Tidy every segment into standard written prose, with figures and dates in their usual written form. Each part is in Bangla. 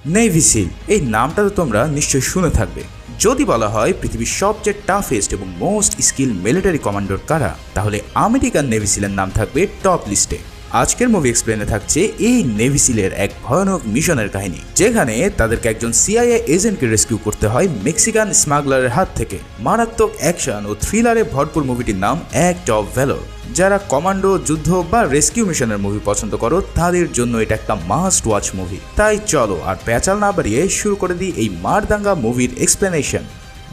নেভি সিল এই নামটা তো তোমরা নিশ্চয়ই শুনে থাকবে। যদি বলা হয় পৃথিবীর সবচেয়ে টাফেস্ট এবং মোস্ট স্কিল মিলিটারি কমান্ডার কারা, তাহলে আমেরিকান নেভি সিলের নাম থাকবে টপ লিস্টে। আজকের মুভি এক্সপ্লেনে থাকছে এই নেভি সিলের এক ভয়ানক মিশনের কাহিনী, যেখানে তাদেরকে একজন সিআইএ এজেন্টকে রেস্কিউ করতে হয় মেক্সিকান স্মাগলারের হাত থেকে। মারাত্মক অ্যাকশন ও থ্রিলারে ভরপুর মুভিটির নাম অ্যাক্ট অফ ভ্যালর। যারা কমান্ডো, যুদ্ধ বা রেস্কিউ মিশনের মুভি পছন্দ করো তাদের জন্য এটা একটা মাস্ট ওয়াচ মুভি। তাই চলো আর পেঁচাল না বাড়িয়ে শুরু করে দিই এই মারদাঙ্গা মুভির এক্সপ্লেনেশন।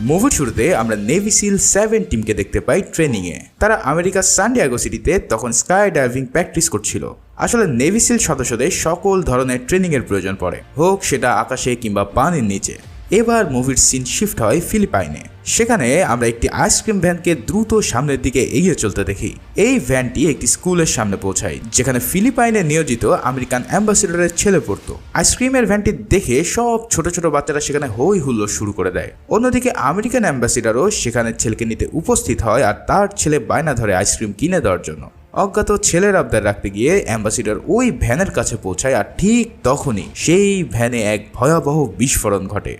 মুভির শুরুতে আমরা নেভি সিল 7 টিমকে দেখতে পাই ট্রেনিংয়ে। তারা আমেরিকার সান ডিয়েগো সিটিতে তখন স্কাই ডাইভিং প্র্যাকটিস করছিল। আসলে নেভি সিল সদস্যদের সকল ধরনের ট্রেনিংয়ের প্রয়োজন পড়ে, হোক সেটা আকাশে কিংবা পানির নিচে। এবার মুভির সিন শিফট হয় ফিলিপাইনে। সেখানে আমরা একটি আইসক্রিম ভ্যানকে দ্রুত সামনের দিকে এগিয়ে চলতে দেখি। এই ভ্যানটি একটি স্কুলের সামনে পৌঁছায়, যেখানে ফিলিপাইনে নিয়োজিত আমেরিকান অ্যাম্বাসেডরের ছেলে পড়তো। আইসক্রিমের ভ্যানটি দেখে সব ছোট ছোট বাচ্চারা সেখানে হই হুল্লোড় শুরু করে দেয়। অন্যদিকে আমেরিকান অ্যাম্বাসেডরও সেখানে ছেলেকে নিতে উপস্থিত হয়, আর তার ছেলে বায়না ধরে আইসক্রিম কিনে দেওয়ার জন্য। অজ্ঞাত ছেলের আবদার রাখতে গিয়ে অ্যাম্বাসেডর ওই ভ্যানের কাছে পৌঁছায়, আর ঠিক তখনই সেই ভ্যানে এক ভয়াবহ বিস্ফোরণ ঘটে।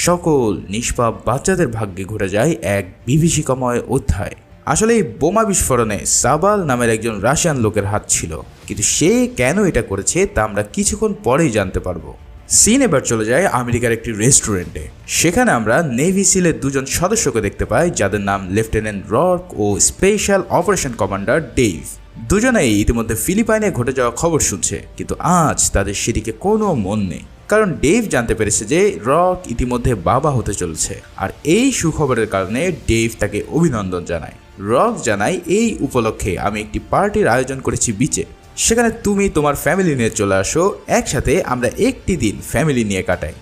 সকল নিষ্পাপ বাচ্চাদের ভাগ্যে ঘুরে যায় এক বিভীষিকাময় অধ্যায়। আসলে এই বোমা বিস্ফোরণে সাবাল নামের একজন রাশিয়ান লোকের হাত ছিল, কিন্তু সে কেন এটা করেছে তা আমরা কিছুক্ষণ পরেই জানতে পারবো। সিন এবার চলে যায় আমেরিকার একটি রেস্টুরেন্টে। সেখানে আমরা নেভি সিলের দুজন সদস্যকে দেখতে পাই, যাদের নাম লেফটেন্যান্ট রক ও স্পেশাল অপারেশন কমান্ডার ডেভ। দুজনেই ইতিমধ্যে ফিলিপাইনে ঘটে যাওয়া খবর শুনছে, কিন্তু আজ তাদের সেদিকে কোনো মন নেই। কারণ ডেভ জানতে পেরেছে যে রক ইতিমধ্যে বাবা হতে চলেছে, আর এই সুখবরের কারণে ডেভ তাকে অভিনন্দন জানায়। রক জানায়, এই উপলক্ষে আমি একটি পার্টির আয়োজন করেছি বিচে, সেখানে তুমি তোমার ফ্যামিলি নিয়ে চলে আসো, একসাথে আমরা একটি দিন ফ্যামিলি নিয়ে কাটাই।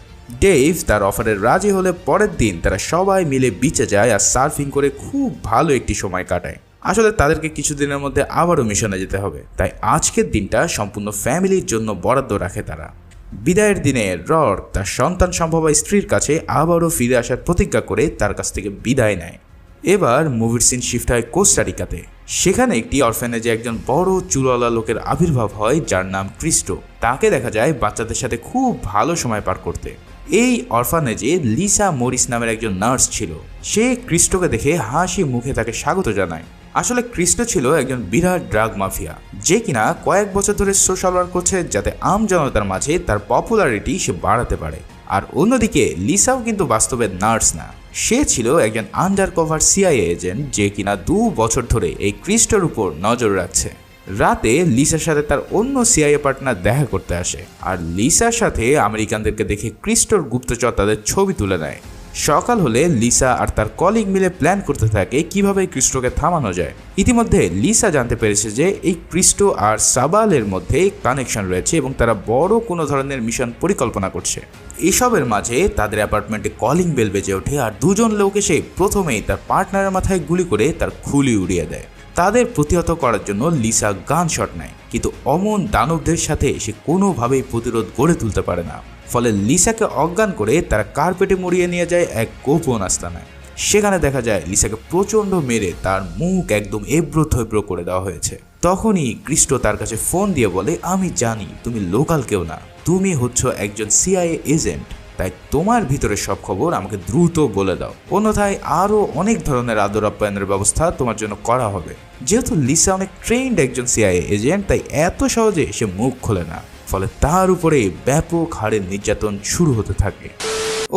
ডেভ তার অফারে রাজি হলে পরের দিন তারা সবাই মিলে বিচে যায় আর সার্ফিং করে খুব ভালো একটি সময় কাটায়। আসলে তাদেরকে কিছুদিনের মধ্যে আবারও মিশনে যেতে হবে, তাই আজকের দিনটা সম্পূর্ণ ফ্যামিলির জন্য বরাদ্দ রাখে তারা। বিদায়ের দিনে রক তার সন্তান সম্ভবা স্ত্রীর কাছে আবারও ফিরে আসার প্রতিজ্ঞা করে তার কাছ থেকে বিদায় নেয়। এবার মুভির সিন শিফট হয় কোস্টারিকাতে। সেখানে একটি অরফ্যানেজে একজন বড় চুলওয়ালা লোকের আবির্ভাব হয়, যার নাম ক্রিস্টো। তাকে দেখা যায় বাচ্চাদের সাথে খুব ভালো সময় পার করতে। এই অরফানেজে লিসা মরিস নামের একজন নার্স ছিল। সে ক্রিস্টোকে দেখে হাসি মুখে তাকে স্বাগত জানায়। আসলে ক্রিস্টো ছিল একজন বিরাট ড্রাগ মাফিয়া, যে কিনা কয়েক বছর ধরে সোশ্যাল ওয়ার্ক করছে, যাতে আমজনতার মাঝে তার পপুলারিটি সে বাড়াতে পারে। আর অন্যদিকে লিসাও কিন্তু বাস্তবে নার্স না, সে ছিল একজন আন্ডার কভার সিআইএ এজেন্ট, যে কিনা 2 বছর ধরে এই ক্রিস্টোর উপর নজর রাখছে। রাতে লিসার সাথে তার অন্য সিআইএ পার্টনার দেখা করতে আসে, আর লিসার সাথে আমেরিকানদেরকে দেখে ক্রিস্টোর গুপ্তচর তাদের ছবি তুলে নেয়। সকাল হলে লিসা আর তার কলিগ মিলে প্ল্যান করতে থাকে কিভাবে ক্রিস্টোকে থামানো যায়। ইতিমধ্যে লিসা জানতে পেরেছে যে এই ক্রিস্টো আর সাবালের মধ্যে কানেকশন রয়েছে এবং তারা বড় কোনো ধরনের মিশন পরিকল্পনা করছে। এসবের মাঝে তাদের অ্যাপার্টমেন্টে কলিং বেল বেজে ওঠে, আর দুজন লোক এসে প্রথমেই তার পার্টনারের মাথায় গুলি করে তার খুলি উড়িয়ে দেয়। তাদের প্রতিহত করার জন্য লিসা গান শট নেয়, কিন্তু অমন দানবদের সাথে সে কোনোভাবেই প্রতিরোধ গড়ে তুলতে পারে না। ফলে লিসাকে অজ্ঞান করে তারা কার্পেটে মুড়িয়ে নিয়ে যায় এক গোপন আস্তানায়। সেখানে দেখা যায় লিসাকে প্রচণ্ড মেরে তার মুখ একদম এবড়ো থেবড়ো করে দেওয়া হয়েছে। তখনই ক্রিস্টো তার কাছে ফোন দিয়ে বলে, আমি জানি তুমি লোকাল কেউ না, তুমি হচ্ছ একজন সিআইএ এজেন্ট, তাই তোমার ভিতরে সব খবর আমাকে দ্রুত বলে দাও, অন্যথায় আরও অনেক ধরনের আদর আপ্যায়নের ব্যবস্থা তোমার জন্য করা হবে। যেহেতু লিসা অনেক ট্রেন্ড একজন সিআইএ এজেন্ট, তাই এত সহজে সে মুখ খোলে না, ফলে তার উপরে ব্যাপক হারে নির্যাতন শুরু হতে থাকে।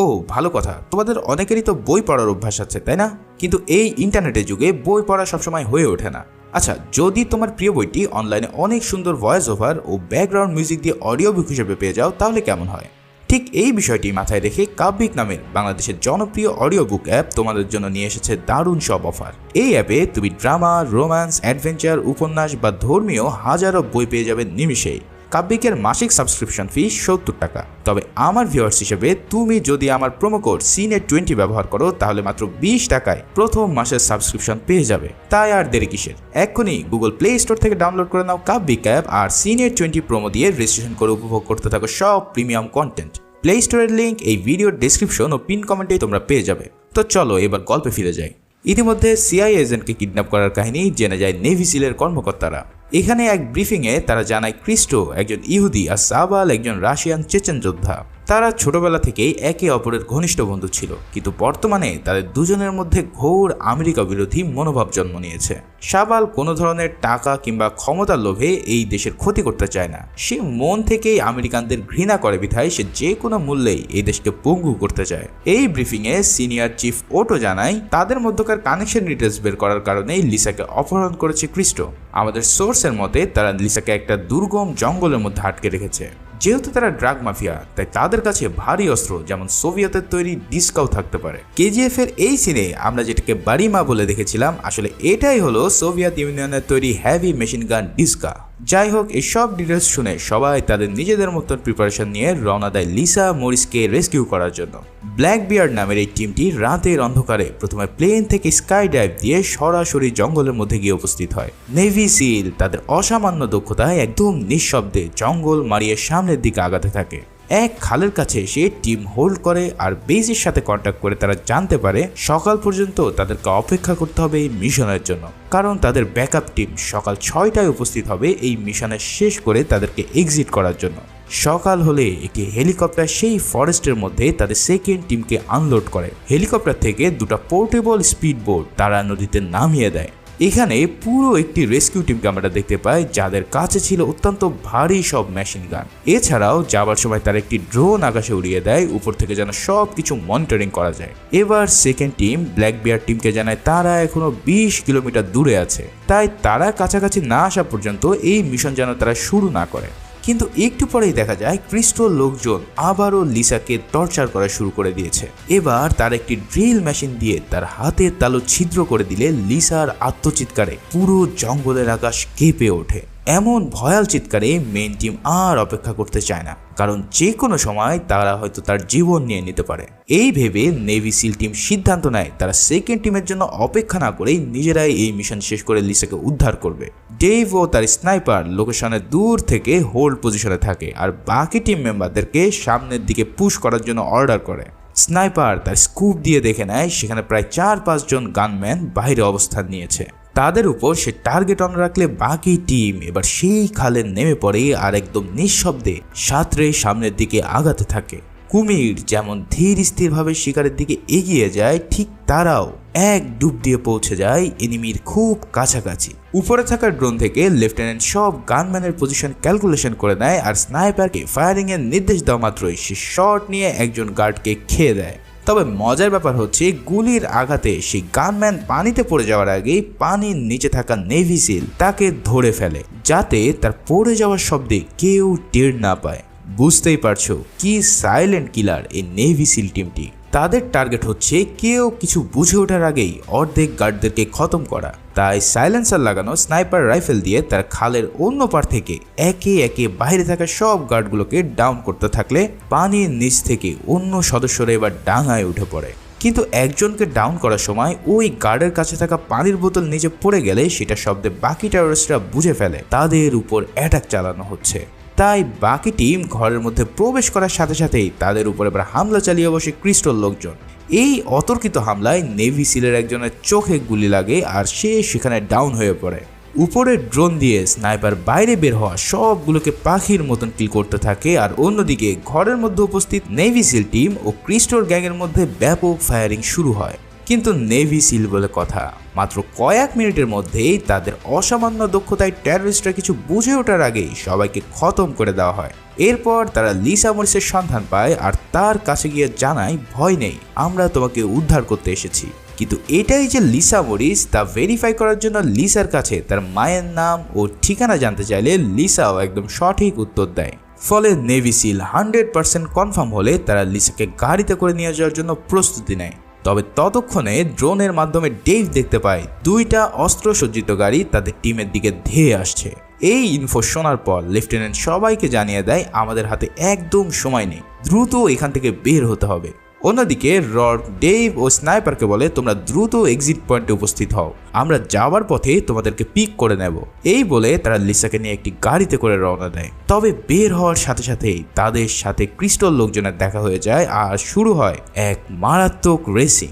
ও ভালো কথা, তোমাদের অনেকেরই তো বই পড়ার অভ্যাস আছে, তাই না? কিন্তু এই ইন্টারনেটের যুগে বই পড়া সবসময় হয়ে ওঠে না। আচ্ছা, যদি তোমার প্রিয় বইটি অনলাইনে অনেক সুন্দর ভয়েস ওভার ও ব্যাকগ্রাউন্ড মিউজিক দিয়ে অডিও বুক হিসেবে পেয়ে যাও, তাহলে কেমন হয়? ঠিক এই বিষয়টি মাথায় রেখে কাব্যিক নামের বাংলাদেশের জনপ্রিয় অডিও বুক অ্যাপ তোমাদের জন্য নিয়ে এসেছে দারুণ সব অফার। এই অ্যাপে তুমি ড্রামা, রোম্যান্স, অ্যাডভেঞ্চার, উপন্যাস বা ধর্মীয় হাজারো বই পেয়ে যাবে নিমিষেই। কাব্যিকের মাসিক সাবস্ক্রিপশন ফি 70 টাকা। তবে আমার ভিউয়ার্স হিসেবে তুমি যদি আমার প্রোমো কোড CNET20 ব্যবহার করো, তাহলে মাত্র 20 টাকায় প্রথম মাসের সাবস্ক্রিপশন পেয়ে যাবে। তাই আর দেরি কিসের, এক্ষুনি গুগল প্লে স্টোর থেকে ডাউনলোড করে নাও কাব্যিক অ্যাপ, আর CNET20 প্রোমো দিয়ে রেজিস্ট্রেশন করে উপভোগ করতে থাকো সব প্রিমিয়াম কন্টেন্ট। প্লে স্টোরের লিঙ্ক এই ভিডিওর ডেসক্রিপশন ও পিন কমেন্টেই তোমরা পেয়ে যাবে। তো চলো এবার গল্পে ফিরে যাই। ইতিমধ্যে সিআইএ এজেন্টকে কিডন্যাপ করার কাহিনী জেনে যায় নেভি সিলের কর্মকর্তারা। এখানে এক ব্রিফিংয়ে তারা জানায় ক্রিস্টো একজন ইহুদি আর সাবাল একজন রাশিয়ান চেচেন যোদ্ধা। তারা ছোটবেলা থেকেই একে অপরের ঘনিষ্ঠ বন্ধু ছিল, কিন্তু বর্তমানে তাদের দুজনের মধ্যে ঘোর আমেরিকা বিরোধী মনোভাব জন্ম নিয়েছে। শাবাল কোনো ধরনের টাকা কিংবা ক্ষমতার লোভে এই দেশের ক্ষতি করতে চায় না। সে মন থেকেই আমেরিকানদের ঘৃণা করে বিধায় সে যে কোনো মূল্যেই এই দেশকে পঙ্গু করতে চায়। এই ব্রিফিংয়ে সিনিয়র চিফ ওটো জানায় তাদের মধ্যকার কানেকশন ডিটেলস বের করার কারণেই লিসাকে অপহরণ করেছে ক্রিস্টো। আমাদের সোর্সের মতে তারা লিসাকে একটা দুর্গম জঙ্গলের মধ্যে আটকে রেখেছে। যেহেতু তারা ড্রাগ মাফিয়া, তাই তাদের কাছে ভারী অস্ত্র যেমন সোভিয়েতের তৈরি ডিস্কাও থাকতে পারে। কেজিএফ এর এই সিনে আমরা যেটাকে বাড়িমা বলে দেখেছিলাম, আসলে এটাই হলো সোভিয়েত ইউনিয়নের তৈরি হ্যাভি মেশিন গান ডিস্কা। যাই হোক, এই সব ডিটেলস শুনে সবাই তাদের নিজেদের মতন প্রিপারেশন নিয়ে রওনা দেয় লিসা মরিসকে রেস্কিউ করার জন্য। ব্ল্যাক বিয়ার্ড নামের এই টিমটি রাতের অন্ধকারে প্রথমে প্লেন থেকে স্কাই ডাইভ দিয়ে সরাসরি জঙ্গলের মধ্যে গিয়ে উপস্থিত হয়। নেভি সিল তাদের অসামান্য দক্ষতায় একদম নিঃশব্দে জঙ্গল মারিয়ে সামনের দিকে আগাতে থাকে। এক খালের কাছে এসে টিম হোল্ড করে আর বেজের সাথে কন্ট্যাক্ট করে তারা জানতে পারে সকাল পর্যন্ত তাদেরকে অপেক্ষা করতে হবে এই মিশনের জন্য, কারণ তাদের ব্যাকআপ টিম সকাল 6টায় উপস্থিত হবে এই মিশনের শেষ করে তাদেরকে এক্সিট করার জন্য। সকাল হলে একটি হেলিকপ্টার সেই ফরেস্টের মধ্যে তাদের সেকেন্ড টিমকে আনলোড করে। হেলিকপ্টার থেকে দুটো পোর্টেবল স্পিড বোট তারা নদীতে নামিয়ে দেয়। এখানে পুরো একটি রেস্কিউ টিমকে আমরা দেখতে পাই, যাদের কাছে ছিল অত্যন্ত ভারী সব মেশিন গান। এছাড়াও যাবার সময় তারা একটি ড্রোন আকাশে উড়িয়ে দেয়, উপর থেকে যেন সব কিছু মনিটরিং করা যায়। এবার সেকেন্ড টিম ব্ল্যাক বিয়ার টিমকে জানায় তারা এখনো 20 কিলোমিটার দূরে আছে, তাই তারা কাছাকাছি না আসা পর্যন্ত এই মিশন যেন তারা শুরু না করে। কিন্তু একটু পরেই দেখা যায় ক্রিস্টোর লোকজন আবারও লিসাকে টর্চার করা শুরু করে দিয়েছে। এবার তার একটি ড্রিল মেশিন দিয়ে তার হাতের তালু ছিদ্র করে দিলে লিসার আত্মচিৎকারে পুরো জঙ্গলের আকাশ কেঁপে ওঠে। এমন ভয়াল চিৎকারে মেইন টিম আর অপেক্ষা করতে চায় না, কারণ যে কোনো সময় তারা হয়তো তার জীবন নিয়ে নিতে পারে। এই ভেবে নেভি সিল টিম সিদ্ধান্ত নেয় তারা সেকেন্ড টিমের জন্য অপেক্ষা না করেই নিজেরাই এই মিশন শেষ করে লিসাকে উদ্ধার করবে। ডেভ ও তার স্নাইপার লোকেশনের দূর থেকে হোল্ড পজিশনে থাকে আর বাকি টিম মেম্বারদেরকে সামনের দিকে পুশ করার জন্য অর্ডার করে। স্নাইপার তার স্কুপ দিয়ে দেখে নেয় সেখানে প্রায় 4-5 জন গানম্যান বাইরে অবস্থান নিয়েছে। তাদের উপর সে টার্গেট অন রাখলে বাকি টিম এবার সেই খালে নেমে পড়ে আর একদম নিঃশব্দে সাঁতরে সামনের দিকে আগাতে থাকে। কুমির যেমন ধীর স্থিরভাবে শিকারের দিকে এগিয়ে যায়, ঠিক তারাও এক ডুব দিয়ে পৌঁছে যায় এনিমির খুব কাছাকাছি। উপরে থাকা ড্রোন থেকে লেফটেন্যান্ট সব গানম্যানের পজিশন ক্যালকুলেশন করে নেয় আর স্নাইপারকে ফায়ারিং এর নির্দেশ দেওয়া মাত্রই সে শট নিয়ে একজন গার্ডকে খেয়ে দেয়। তবে মজার ব্যাপার হচ্ছে গুলির আঘাতে সেই গানম্যান পানিতে পড়ে যাওয়ার আগেই পানির নিচে থাকা নেভি সিল তাকে ধরে ফেলে, যাতে তার পড়ে যাওয়ার শব্দে কেউ টের না পায়। বুঝতেই পারছো কি সাইলেন্ট কিলার এই নেভি সিল টিমটি। তাদের টার্গেট হচ্ছে কেউ কিছু বুঝে ওঠার আগেই অর্ধেক গার্ডদেরকে খতম করা। তাই সাইলেন্সার লাগানো স্নাইপার রাইফেল দিয়ে তার খালের অন্য পার থেকে একে একে বাইরে থাকা সব গার্ডগুলোকে ডাউন করতে থাকলে পানির নিচ থেকে অন্য সদস্যরা এবার ডাঙায় উঠে পড়ে। কিন্তু একজনকে ডাউন করার সময় ওই গার্ডের কাছে থাকা পানির বোতল নিচে পড়ে গেলে সেটা শব্দে বাকি টেররিস্টরা বুঝে ফেলে তাদের উপর অ্যাটাক চালানো হচ্ছে। তাই বাকি টিম ঘরের মধ্যে প্রবেশ করার সাথে সাথেই তাদের উপর এবার হামলা চালিয়ে বসে ক্রিস্টোর লোকজন। এই অতর্কিত হামলায় নেভি সিলের একজনের চোখে গুলি লাগে আর সে সেখানে ডাউন হয়ে পড়ে। উপরে ড্রোন দিয়ে স্নাইপার বাইরে বের হওয়া সবগুলোকে পাখির মতন কিল করতে থাকে আর অন্যদিকে ঘরের মধ্যে উপস্থিত নেভি সিল টিম ও ক্রিস্টোর গ্যাংয়ের মধ্যে ব্যাপক ফায়ারিং শুরু হয়। কিন্তু নেভি সিল বলে কথা, মাত্র কয়েক মিনিটের মধ্যেই তাদের অসামান্য দক্ষতায় টেররিস্টরা কিছু বুঝে ওঠার আগেই সবাইকে খতম করে দেওয়া হয়। এরপর তারা লিসা মরিসের সন্ধান পায় আর তার কাছে গিয়ে জানায়, ভয় নেই, আমরা তোমাকে উদ্ধার করতে এসেছি। কিন্তু এটাই যে লিসা মরিস তা ভেরিফাই করার জন্য লিসার কাছে তার মায়ের নাম ও ঠিকানা জানতে চাইলে লিসাও একদম সঠিক উত্তর দেয়। ফলে নেভি সিল 100% কনফার্ম হলে তারা লিসাকে গাড়িতে করে নিয়ে যাওয়ার জন্য প্রস্তুতি নেয়। তবে ততক্ষণে ড্রোনের মাধ্যমে ডেভ দেখতে পায় 2টা অস্ত্রসজ্জিত গাড়ি তাদের টিমের দিকে ধেয়ে আসছে। এই ইনফো শোনার পর লেফটেন্যান্ট সবাইকে জানিয়ে দেয়, আমাদের হাতে একদম সময় নেই, দ্রুত এখান থেকে বের হতে হবে। অন্যদিকে রড ডেভ ও স্নাইপারকে বলে, তোমরা দ্রুত এক্সিট পয়েন্টে উপস্থিত হও, আমরা যাওয়ার পথে তোমাদেরকে পিক করে নেব। এই বলে তারা লিসাকে নিয়ে একটি গাড়িতে করে রওনা দেয়। তবে বের হওয়ার সাথে সাথেই তাদের সাথে ক্রিস্টোর লোকজনের দেখা হয়ে যায় আর শুরু হয় এক মারাত্মক রেসিং।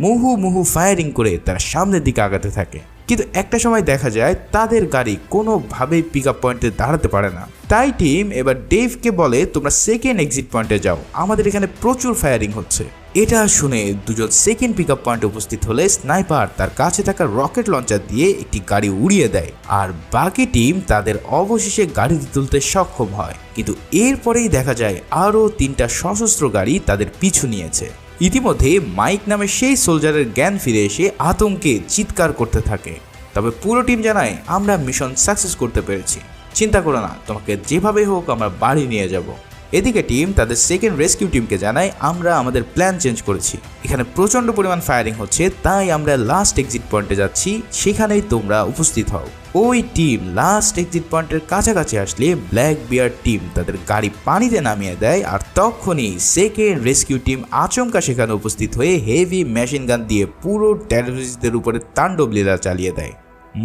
মুহুর্মুহু ফায়ারিং করে তারা সামনের দিকে আগাতে থাকে। কিন্তু একটা সময় দেখা যায় তাদের গাড়ি কোনোভাবেই পিক আপ পয়েন্টে দাঁড়াতে পারে না। তাই টিম এবার ডেভকে বলে তোমরা সেকেন্ড এক্সিট পয়েন্টে যাও, আমাদের এখানে প্রচুর ফায়ারিং হচ্ছে। এটা শুনে দুজন সেকেন্ড পিক আপ পয়েন্টে উপস্থিত হলে স্নাইপার তার কাছে থাকা রকেট লঞ্চার দিয়ে একটি গাড়ি উড়িয়ে দেয়, আর বাকি টিম তাদের অবশেষে গাড়িতে তুলতে সক্ষম হয়। কিন্তু এরপরেই দেখা যায় আরও 3টা সশস্ত্র গাড়ি তাদের পিছু নিয়েছে। ইতিমধ্যে মাইক নামে সেই সোলজারের জ্ঞান ফিরে এসে আতঙ্কে চিৎকার করতে থাকে। তবে পুরো টিম জানায় আমরা মিশন সাকসেস করতে পেরেছি, চিন্তা করো না, তোমাকে যেভাবে হোক আমরা বাড়ি নিয়ে যাব। এদিকে টিম তাদের সেকেন্ড রেস্কিউ টিমকে জানায় আমরা আমাদের প্ল্যান চেঞ্জ করেছি, এখানে প্রচণ্ড পরিমাণ ফায়ারিং হচ্ছে, তাই আমরা লাস্ট এক্সিট পয়েন্টে যাচ্ছি, সেখানেই তোমরা উপস্থিত হও। ওই টিম লাস্ট এক্সিট পয়েন্টের কাছাকাছি আসলে ব্ল্যাক বিয়ার টিম তাদের গাড়ি পানিতে নামিয়ে দেয়, আর তখনই সেকেন্ড রেস্কিউ টিম আচমকা সেখানে উপস্থিত হয়ে হেভি মেশিন গান দিয়ে পুরো টেররিস্টদের উপরে তাণ্ডব লীলা চালিয়ে দেয়।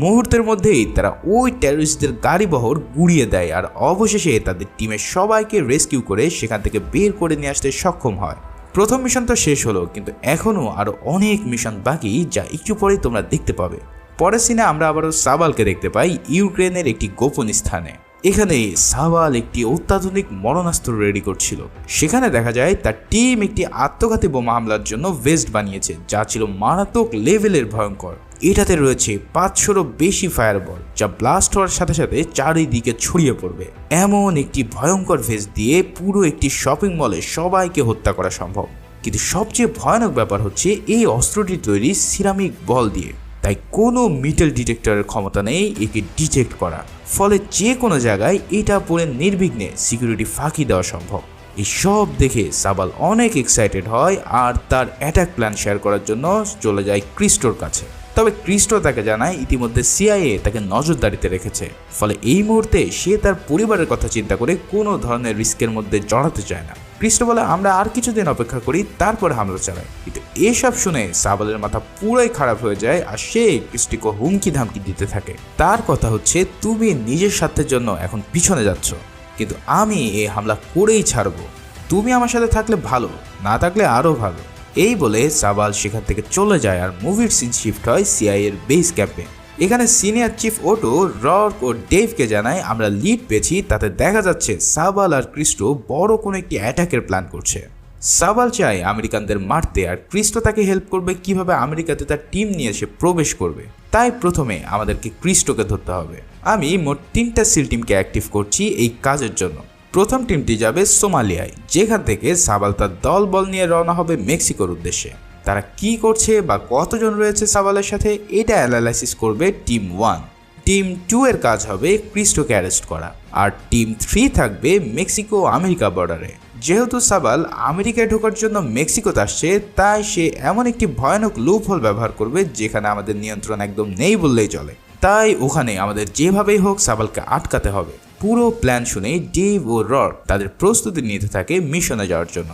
মুহূর্তের মধ্যেই তারা ওই টেররিস্টদের গাড়িবহর গুড়িয়ে দেয়, আর অবশেষে তাদের টিমের সবাইকে রেস্কিউ করে সেখান থেকে বের করে নিয়ে আসতে সক্ষম হয়। প্রথম মিশন তো শেষ হলো, কিন্তু এখনও আরও অনেক মিশন বাকি, যা একটু পরেই তোমরা দেখতে পাবে। পরের সিনে আমরা আবারও সাবালকে দেখতে পাই ইউক্রেনের একটি গোপন স্থানে। এখানে সাবাল একটি অত্যাধুনিক মরণাস্ত্র রেডি করছিল। সেখানে দেখা যায় তার টিম একটি আত্মঘাতী বোমা হামলার জন্য ভেস্ট বানিয়েছে, যা ছিল মারাত্মক লেভেলের ভয়ঙ্কর। এটাতে রয়েছে 500রও বেশি ফায়ারবল, যা ব্লাস্ট হওয়ার সাথে সাথে চারিদিকে ছড়িয়ে পড়বে। এমন একটি ভয়ঙ্কর ভেস্ট দিয়ে পুরো একটি শপিং মলে সবাইকে হত্যা করা সম্ভব। কিন্তু সবচেয়ে ভয়ানক ব্যাপার হচ্ছে এই অস্ত্রটি তৈরি সিরামিক বল দিয়ে, তাই কোনো মেটাল ডিটেক্টরের ক্ষমতা নেই একে ডিটেক্ট করা। ফলে যে কোনো জায়গায় এটা পরে নির্বিঘ্নে সিকিউরিটি ফাঁকি দেওয়া সম্ভব। এই সব দেখে সাবাল অনেক এক্সাইটেড হয়, আর তার অ্যাটাক প্ল্যান শেয়ার করার জন্য চলে যায় ক্রিস্টোর কাছে। তবে ক্রিস্টো তাকে জানায় ইতিমধ্যে সিআইএ তাকে নজরদারিতে রেখেছে, ফলে এই মুহূর্তে সে তার পরিবারের কথা চিন্তা করে কোনো ধরনের রিস্কের মধ্যে জড়াতে চায় না। ক্রিস্টো বলে আমরা আর কিছুদিন অপেক্ষা করি, তারপর হামলা চালাই। কিন্তু এসব শুনে সাবালের মাথা পুরোই খারাপ হয়ে যায়, আর সে ক্রিস্টিকে হুমকি ধামকি দিতে থাকে। তার কথা হচ্ছে তুমি নিজের স্বার্থের জন্য এখন পিছনে যাচ্ছ, কিন্তু আমি এই হামলা করেই ছাড়বো। তুমি আমার সাথে থাকলে ভালো, না থাকলে আরও ভালো। এই বলে সাবাল সেখান থেকে চলে যায়, আর মুভির সিন শিফট হয় সিআইএর বেস ক্যাম্পে। এখানে সিনিয়র চিফ ওটো রক ও ডেভকে জানায় আমরা লিড পেয়েছি, তাতে দেখা যাচ্ছে সাবাল আর ক্রিস্টো বড় কোনো একটি অ্যাটাকের প্ল্যান করছে। সাবাল চায় আমেরিকানদের মারতে, আর ক্রিস্টো তাকে হেল্প করবে কিভাবে আমেরিকাতে তার টিম নিয়ে সে প্রবেশ করবে। তাই প্রথমে আমাদেরকে ক্রিস্টোকে ধরতে হবে। আমি মোট 3টা সিল টিমকে অ্যাক্টিভ করছি এই কাজের জন্য। প্রথম টিমটি যাবে সোমালিয়ায়, যেখান থেকে সাবাল তার দল বল নিয়ে রওনা হবে মেক্সিকোর উদ্দেশ্যে। তারা কি করছে বা কতজন রয়েছে সাবালের সাথে, এটা অ্যানালাইসিস করবে টিম 1। টিম 2 এর কাজ হবে ক্রিস্টোকে অ্যারেস্ট করা, আর টিম 3 থাকবে মেক্সিকো আমেরিকা বর্ডারে। যেহেতু সাবাল আমেরিকায় ঢোকার জন্য মেক্সিকোতে আসছে, তাই সে এমন একটি ভয়ানক লুপহোল ব্যবহার করবে যেখানে আমাদের নিয়ন্ত্রণ একদম নেই বললেই চলে। তাই ওখানে আমাদের যেভাবেই হোক সাবালকে আটকাতে হবে। পুরো প্ল্যান শুনে ডেভ ও রড তাদের প্রস্তুতি নিতে থাকে মিশনে যাওয়ার জন্য।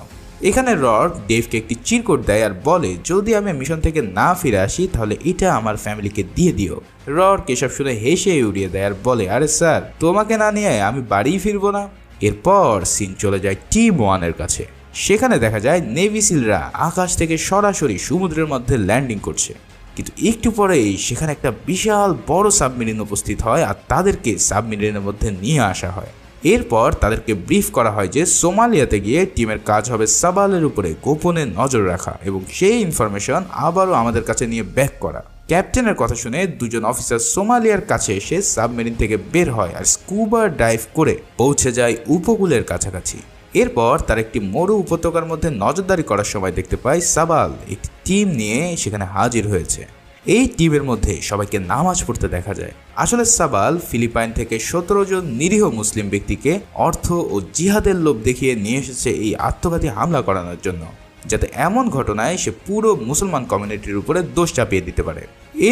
এখানে রড ডেভকে একটি চিরকুট দেয় আর বলে যদি আমি মিশন থেকে না ফিরে আসি তাহলে এটা আমার ফ্যামিলিকে দিয়ে দিও। রড এসব শুনে হেসে উড়িয়ে দেয় আর বলে আরে স্যার, তোমাকে না নিয়ে আমি বাড়িই ফিরবো না। এরপর সিন চলে যায় টিম 1 এর কাছে। সেখানে দেখা যায় নেভি সিলরা আকাশ থেকে সরাসরি সমুদ্রের মধ্যে ল্যান্ডিং করছে, কিন্তু একটু পরেই সেখানে একটা বিশাল বড় সাবমেরিন উপস্থিত হয়, আর তাদেরকে সাবমেরিনের মধ্যে নিয়ে আসা হয়। এরপর তাদেরকে ব্রিফ করা হয় যে সোমালিয়াতে গিয়ে টিমের কাজ হবে সাবালের উপরে গোপনে নজর রাখা এবং সেই ইনফরমেশন আবারও আমাদের কাছে নিয়ে ব্যাক করা। ক্যাপ্টেনের কথা শুনে দুজন অফিসার সোমালিয়ার কাছে এসে সাবমেরিন থেকে বের হয় আর স্কুবা ডাইভ করে পৌঁছে যায় উপকূলের কাছাকাছি। এরপর তার একটি মরু উপত্যকার মধ্যে নজরদারি করার সময় দেখতে পায় সাবাল একটি টিম নিয়ে সেখানে হাজির হয়েছে। এই টিমের মধ্যে সবাইকে নামাজ পড়তে দেখা যায়। আসলে সাবাল ফিলিপাইন থেকে 17 জন নিরীহ মুসলিম ব্যক্তিকে অর্থ ও জিহাদের লোভ দেখিয়ে নিয়ে এসেছে এই আত্মঘাতী হামলা করানোর জন্য, যাতে এমন ঘটনায় সে পুরো মুসলমান কমিউনিটির উপরে দোষ চাপিয়ে দিতে পারে।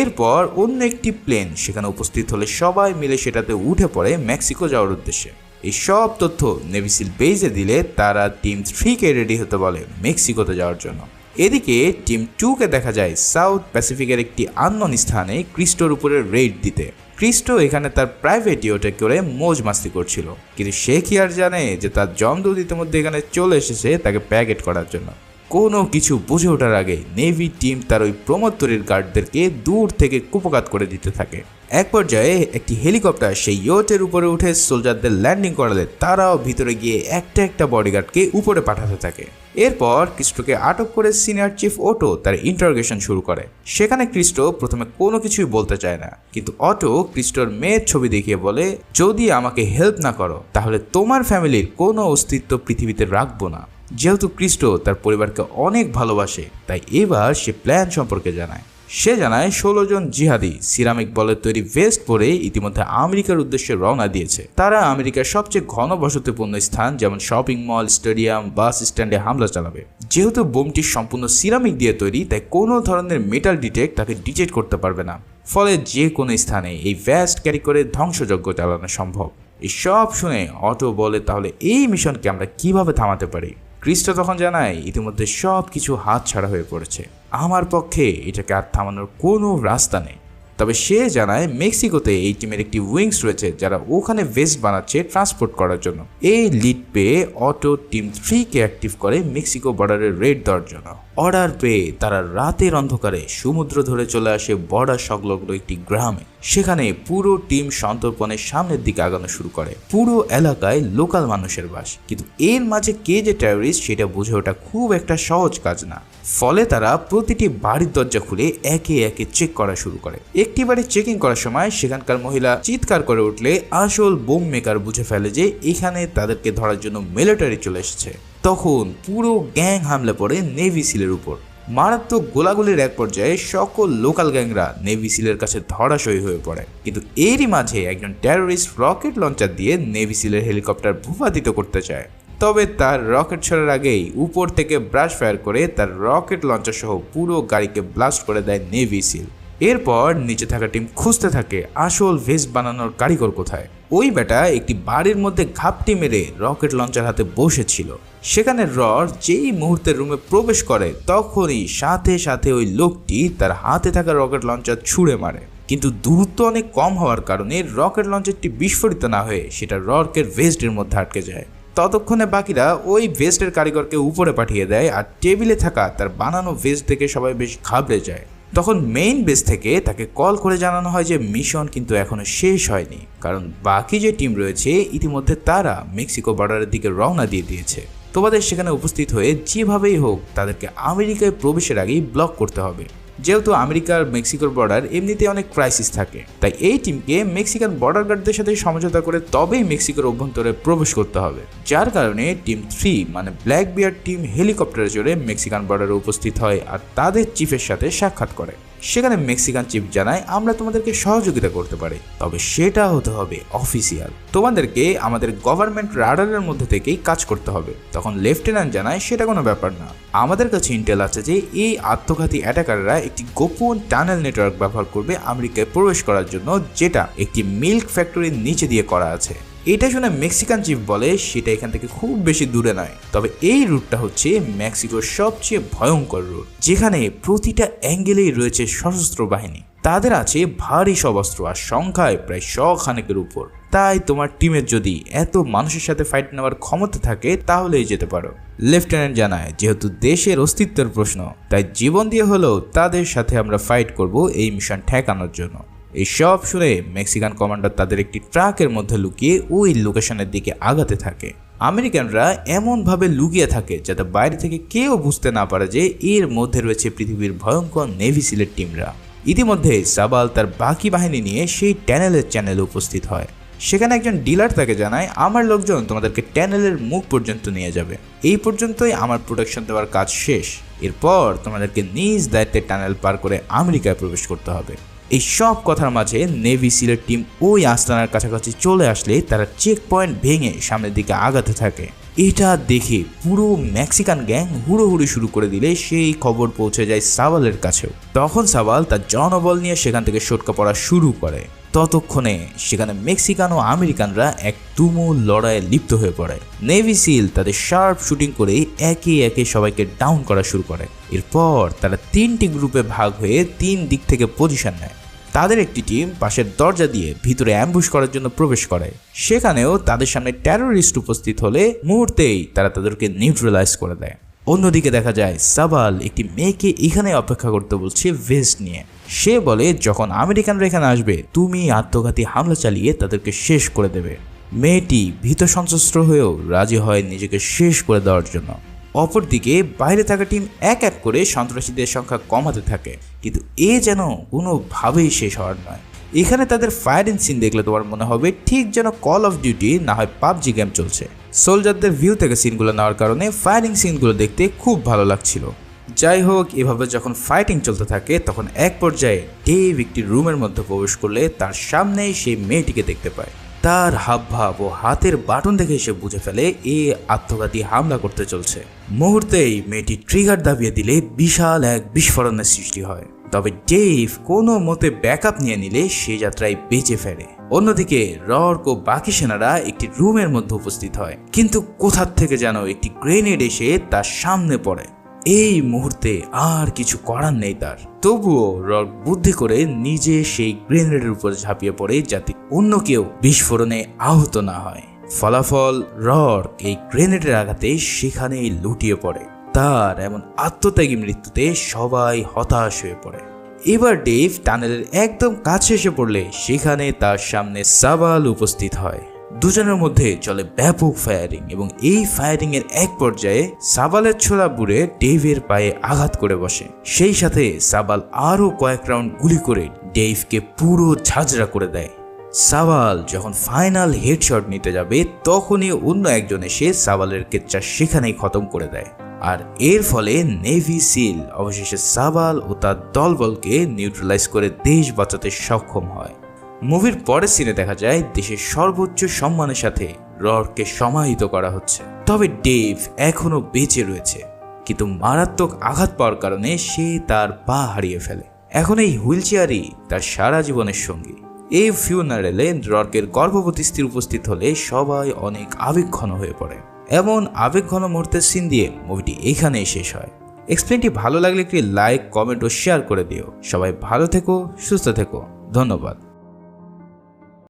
এরপর অন্য একটি প্লেন সেখানে উপস্থিত হলে সবাই মিলে সেটাতে উঠে পড়ে মেক্সিকো যাওয়ার উদ্দেশ্যে। এই সব তথ্য নেভিসিল বেজে দিলে তারা টিম 3কে রেডি হতে বলে মেক্সিকোতে যাওয়ার জন্য। এদিকে টিম 2কে দেখা যায় সাউথ প্যাসিফিকের একটি আননোন স্থানে ক্রিস্টোর উপরে রেইড দিতে। ক্রিস্টো এখানে তার প্রাইভেট ইয়টে করে মৌজ মাস্তি করছিল, কিন্তু সে কি আর জানে যে তার জমদূত ইতিমধ্যে এখানে চলে এসেছে তাকে প্যাকেট করার জন্য। কোনো কিছু বুঝে ওঠার আগে নেভি টিম তার ওই প্রমোদ তৈরির গার্ডদেরকে দূর থেকে কুপঘাত করে দিতে থাকে। এক পর্যায়ে একটি হেলিকপ্টার সেই ইয়টের উপরে উঠে সোলজারদের ল্যান্ডিং করালে তারাও ভিতরে গিয়ে একটা একটা বডিগার্ডকে উপরে পাঠাতে থাকে। এরপর ক্রিস্টোকে আটক করে সিনিয়র চিফ অটো তার ইন্টারোগেশন শুরু করে। সেখানে ক্রিস্টো প্রথমে কোনো কিছুই বলতে চায় না, কিন্তু অটো ক্রিস্টোর মেয়ের ছবি দেখিয়ে বলে, যদি আমাকে হেল্প না করো তাহলে তোমার ফ্যামিলির কোনো অস্তিত্ব পৃথিবীতে রাখবো না। যেহেতু ক্রিস্টো তার পরিবারকে অনেক ভালোবাসে, তাই এবার সে প্ল্যান সম্পর্কে জানায়। সে জানায় 16 জন জিহাদি সিরামিক বলের তৈরি ভেস্ট পরে ইতিমধ্যে আমেরিকার উদ্দেশ্যে রওনা দিয়েছে। তারা আমেরিকার সবচেয়ে ঘনবসতিপূর্ণ স্থান যেমন শপিং মল, স্টেডিয়াম, বাস স্ট্যান্ডে হামলা চালাবে। যেহেতু বোমটি সম্পূর্ণ সিরামিক দিয়ে তৈরি, তাই কোনো ধরনের মেটাল ডিটেক্ট তাকে ডিটেক্ট করতে পারবে না। ফলে যে কোনো স্থানে এই ভেস্ট ক্যারি করে ধ্বংসযজ্ঞ চালানো সম্ভব। এই সব শুনে অটো বলে, তাহলে এই মিশনকে আমরা কিভাবে থামাতে পারি? ক্রিস্টো তখন জানায়, ইতিমধ্যে সব কিছু হাত ছাড়া হয়ে পড়েছে, আমার পক্ষে এটাকে আর থামানোর কোনো রাস্তা নেই। তবে সে জানায় মেক্সিকোতে এই টিমের একটি উইংস রয়েছে যারা ওখানে ভেস্ট বানাচ্ছে ট্রান্সপোর্ট করার জন্য। এই লিড পেয়ে অটো টিম 3কে অ্যাক্টিভ করে মেক্সিকো বর্ডারে রেড দেওয়ার জন্য। অর্ডার পেয়ে তারা রাতের অন্ধকারে সমুদ্র ধরে চলে আসে বর্ডার সংলগ্ন একটি গ্রামে। সেখানে পুরো টিম সন্তর্পণে সামনের দিকে আগানো শুরু করে। পুরো এলাকায় লোকাল মানুষের বাস, কিন্তু এর মাঝে কে যে টেররিস্ট সেটা বুঝে ওঠা খুব একটা সহজ কাজ না। ফলে তারা প্রতিটি বাড়ির দরজা খুলে একে একে চেক করা শুরু করে। একটি বাড়ি চেকিং করার সময় সেখানকার মহিলা চিৎকার করে উঠলে আসল বোম মেকার বুঝে ফেলে যে এখানে তাদেরকে ধরার জন্য মিলিটারি চলে এসেছে। তখন পুরো গ্যাং হামলা পড়ে নেভি সিলের উপর। মারাত্মক গোলাগুলির এক পর্যায়ে সকল লোকাল গ্যাংরা নেভি সিলের কাছে ধরাশয়ী হয়ে পড়ে। কিন্তু এরই মাঝে একজন টেররিস্ট রকেট লঞ্চার দিয়ে নেভি সিলের হেলিকপ্টার ভূপাতিত করতে চায়। তবে তার রকেট ছোড়ার আগেই উপর থেকে ব্রাশ ফায়ার করে তার রকেট লঞ্চার সহ পুরো গাড়িকে ব্লাস্ট করে দেয় নেভি সিল। এরপর নিচে থাকা টিম খুঁজতে থাকে আসল ভেস্ট বানানোর কারিগর কোথায়। ওই বেটা একটি বাড়ির মধ্যে ঘাপটি মেরে রকেট লঞ্চার হাতে বসেছিল। সেখানে রড যেই মুহূর্তে রুমে প্রবেশ করে তখনই সাথে সাথে ওই লোকটি তার হাতে থাকা রকেট লঞ্চার ছুঁড়ে মারে। কিন্তু দূরত্ব অনেক কম হওয়ার কারণে রকেট লঞ্চারটি বিস্ফোরিত না হয়ে সেটা রকের ভেস্টের মধ্যে আটকে যায়। ততক্ষণে বাকিরা ওই ভেস্টের কারিগরকে উপরে পাঠিয়ে দেয়, আর টেবিলে থাকা তার বানানো ভেস্ট দেখে সবাই বেশ ঘাবড়ে যায়। তখন মেইন বেস থেকে তাকে কল করে জানানো হয় যে মিশন কিন্তু এখনো শেষ হয়নি, কারণ বাকি যে টিম রয়েছে ইতিমধ্যে তারা মেক্সিকো বর্ডারের দিকে রওনা দিয়ে দিয়েছে। তোমাদের সেখানে উপস্থিত হয়ে যেভাবেই হোক তাদেরকে আমেরিকায় প্রবেশের আগেই ব্লক করতে হবে। যেহেতু আমেরিকার মেক্সিকোর বর্ডার এমনিতে অনেক ক্রাইসিস থাকে, তাই এই টিমকে মেক্সিকান বর্ডার গার্ডদের সাথে সমঝোতা করে তবেই মেক্সিকোর অভ্যন্তরে প্রবেশ করতে হবে। যার কারণে টিম 3 মানে ব্ল্যাক বিয়ার টিম হেলিকপ্টারে চড়ে মেক্সিকান বর্ডারে উপস্থিত হয় আর তাদের চিফের সাথে সাক্ষাৎ করে। সেখানে মেক্সিকান চিফ জানায়, আমরা তোমাদেরকে সহযোগিতা করতে পারি, তবে সেটা হতে হবে অফিসিয়াল। তোমাদেরকে আমাদের গভর্নমেন্ট রাডারের মধ্যে থেকেই কাজ করতে হবে। তখন লেফটেন্যান্ট জানায়, সেটা কোনো ব্যাপার না, আমাদের কাছে ইন্টেল আছে যে এই আত্মঘাতী অ্যাটাকাররা একটি গোপন টানেল নেটওয়ার্ক ব্যবহার করবে আমেরিকায় প্রবেশ করার জন্য, যেটা একটি মিল্ক ফ্যাক্টরির নিচে দিয়ে করা আছে। এটা শুনে মেক্সিকান চিফ বলে, সেটা এখান থেকে খুব বেশি দূরে নয়, তবে এই রুটটা হচ্ছে মেক্সিকোর সবচেয়ে ভয়ঙ্কর রুট, যেখানে প্রতিটা অ্যাঙ্গেলেই রয়েছে সশস্ত্র বাহিনী। তাদের আছে ভারী সব অস্ত্র আর সংখ্যায় প্রায় 100 খানেকের উপর। তাই তোমার টিমের যদি এত মানুষের সাথে ফাইট নেওয়ার ক্ষমতা থাকে তাহলেই যেতে পারো। লেফটেন্যান্ট জানায়, যেহেতু দেশের অস্তিত্বের প্রশ্ন, তাই জীবন দিয়ে হলেও তাদের সাথে আমরা ফাইট করব এই মিশন ঠেকানোর জন্য। এই সব শুনে মেক্সিকান কমান্ডার তাদের একটি ট্রাকের মধ্যে লুকিয়ে ওই লোকেশনের দিকে আগাতে থাকে। আমেরিকানরা এমনভাবে লুকিয়ে থাকে যাতে বাইরে থেকে কেউ বুঝতে না পারে যে এর মধ্যে রয়েছে পৃথিবীর ভয়ঙ্কর নেভি সিলের টিমরা। ইতিমধ্যে সাবাল তার বাকি বাহিনী নিয়ে সেই ট্যানেলের চ্যানেলে উপস্থিত হয়। সেখানে একজন ডিলার তাকে জানায়, আমার লোকজন তোমাদেরকে ট্যানেলের মুখ পর্যন্ত নিয়ে যাবে, এই পর্যন্তই আমার প্রোটেকশন দেওয়ার কাজ শেষ। এরপর তোমাদেরকে নিজ দায়িত্বে টানেল পার করে আমেরিকায় প্রবেশ করতে হবে। এই সব কথার মাঝে নেভি সিলের টিম ওই আস্তানার কাছাকাছি চলে আসলে তারা চেক পয়েন্ট ভেঙে সামনের দিকে আগাতে থাকে। এটা দেখে পুরো মেক্সিকান গ্যাং হুড়োহুড়ি শুরু করে দিলে সেই খবর পৌঁছে যায় সাবালের কাছেও। তখন সাবাল তার জনবল নিয়ে সেখান থেকে সটকা পড়া শুরু করে। ততক্ষণে সেখানে মেক্সিকান ও আমেরিকানরা এক তুমুল লড়াইয়ে লিপ্ত হয়ে পড়ে। নেভি সিল তাদের শার্প শুটিং করে একে একে সবাইকে ডাউন করা শুরু করে। এরপর তারা 3টি গ্রুপে ভাগ হয়ে 3 দিক থেকে পজিশন নেয়। তাদের একটি টিম পাশের দরজা দিয়ে ভিতরে অ্যাম্বুশ করার জন্য প্রবেশ করে। সেখানেও তাদের সামনে টেররিস্ট উপস্থিত হলে মুহূর্তেই তারা তাদেরকে নিউট্রালাইজ করে দেয়। অন্যদিকে দেখা যায় সাবাল একটি মেয়েকে এখানে অপেক্ষা করতে বলছে ভেস্ট নিয়ে। সে বলে যখন আমেরিকানরা এখানে আসবে তুমি আত্মঘাতী হামলা চালিয়ে তাদেরকে শেষ করে দেবে। মেয়েটি ভীত সন্ত্রস্ত হয়েও রাজি হয় নিজেকে শেষ করে দেওয়ার জন্য। অপরদিকে বাইরে থাকা টিম এক এক করে সন্ত্রাসীদের সংখ্যা কমাতে থাকে, কিন্তু এ যেন কোনোভাবেই শেষ হওয়ার নয়। এখানে তাদের ফায়ারিং সিন দেখলে তোমার মনে হবে ঠিক যেন কল অফ ডিউটি না হয় পাবজি গেম চলছে। সোলজারদের ভিউ থেকে সিনগুলো নেওয়ার কারণে ফায়ারিং সিনগুলো দেখতে খুব ভালো লাগছিল। যাই হোক, এভাবে যখন ফাইটিং চলতে থাকে তখন এক পর্যায়ে ডেভ একটি রুমের মধ্যে প্রবেশ করলে তার সামনেই সেই মেয়েটিকে দেখতে পায়। তার হাবভাব ও হাতের বাটন দেখে সে বুঝে ফেলে এ আত্মঘাতী হামলা করতে চলছে। মুহূর্তেই মেয়েটি ট্রিগার দাবিয়ে দিলে বিশাল এক বিস্ফোরণের সৃষ্টি হয়। তবে ডেভ কোনো মতে ব্যাকআপ নিয়ে নিলে সে যাত্রায় বেঁচে ফেরে। অন্যদিকে রর্ক ও বাকি সেনারা একটি রুমের মধ্যে উপস্থিত হয়, কিন্তু কোথা থেকে যেন একটি গ্রেনেড এসে তার সামনে পড়ে। এই মুহূর্তে আর কিছু করার নেই তার। তবুও রর্ক বুদ্ধি করে নিজে সেই গ্রেনেডের উপর ঝাঁপিয়ে পড়ে যাতে অন্য কেউ বিস্ফোরণে আহত না হয়। ফলাফল রর্ক এই গ্রেনেডের আঘাতে সেখানেই লুটিয়ে পড়ে। তার এমন আত্মত্যাগী মৃত্যুতে সবাই হতাশ হয়ে পড়ে। এবার ডেভ টানেলের একদম কাছে এসে পড়লে সেখানে তার সামনে সাবাল উপস্থিত হয়। দুজনের মধ্যে চলে ব্যাপক ফায়ারিং এবং এই ফায়ারিং এর এক পর্যায়ে সাবালের ছোড়া বুড়ে ডেভের পায়ে আঘাত করে বসে। সেই সাথে সাবাল আরো কয়েক রাউন্ড গুলি করে ডেভকে পুরো ঝাঁঝরা করে দেয়। সাবাল যখন ফাইনাল হেডশট নিতে যাবে তখনই অন্য একজন এসে সাবালের কেচ্চা সেখানেই খতম করে দেয়। আর এর ফলে নেভি সিল অবশেষে সাবাল ও তার দলবলকে নিউট্রালাইজ করে দেশ বাঁচাতে সক্ষম হয়। মুভির পরের সিনে দেখা যায় দেশের সর্বোচ্চ সম্মানের সাথে রর্ককে সমাহিত করা হচ্ছে। তবে ডেভ এখনো বেঁচে রয়েছে, কিন্তু মারাত্মক আঘাত পাওয়ার কারণে সে তার পা হারিয়ে ফেলে। এখন এই হুইল চেয়ারই তার সারা জীবনের সঙ্গী। এই ফিউনারেলে রর্কের গর্ভবতী স্ত্রী উপস্থিত হলে সবাই অনেক আবেগঘন হয়ে পড়ে। এমন আবেগঘন মুহূর্তের সিন দিয়ে মুভিটি এখানেই শেষ হয়। এক্সপ্লেনটি ভালো লাগলে একটি লাইক, কমেন্ট ও শেয়ার করে দিও। সবাই ভালো থেকো, সুস্থ থেকো, ধন্যবাদ।